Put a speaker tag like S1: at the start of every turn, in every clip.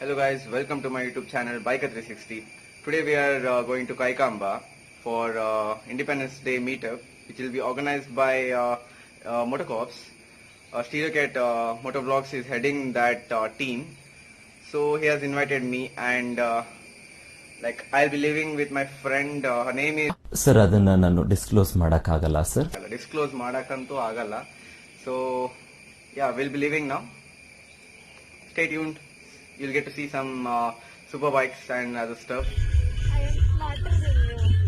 S1: Hello guys, welcome to my YouTube channel Biker360. Today we are going to Kaikamba for Independence Day meetup, which will be organized by Motorcorps. Stereocat Motovlogs is heading that team, so he has invited me and I'll be living with my friend. Her name is
S2: Sir, ಅದನ್ನ ನಾನು disclose ಮಾಡಕ್ಕಾಗಲ್ಲ sir.
S1: Disclose ಮಾಡಕಂತೂ ಆಗಲ್ಲ. So yeah, we'll be living now. Stay tuned. You'll get to see some super bikes and other stuff.
S3: I am smarter than you.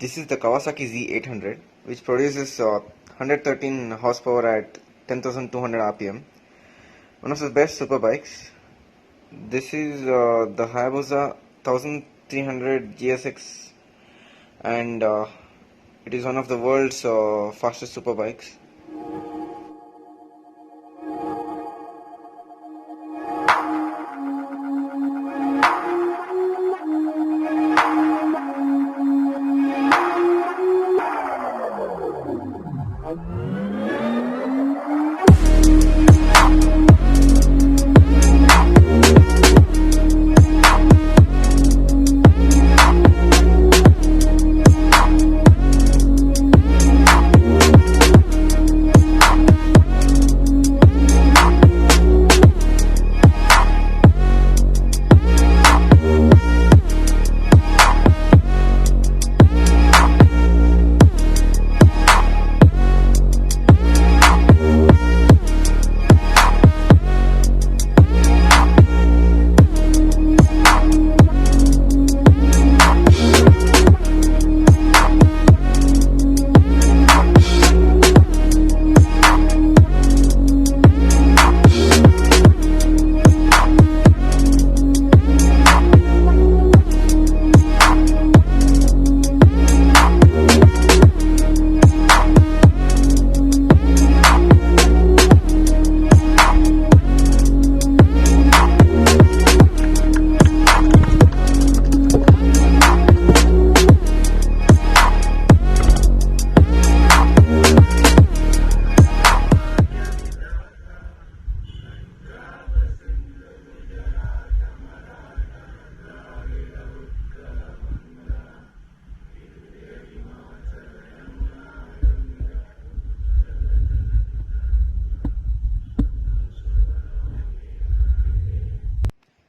S1: This is the Kawasaki Z800, which produces 113 horsepower at 10,200 RPM. One of the best super bikes. This is the Hayabusa 1300 GSX, and it is one of the world's fastest super bikes.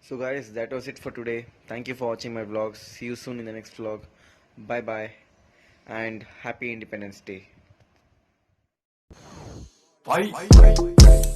S1: So guys, that was it for today. Thank you for watching my vlogs. See you soon in the next vlog. Bye bye and happy Independence Day.
S4: Bye.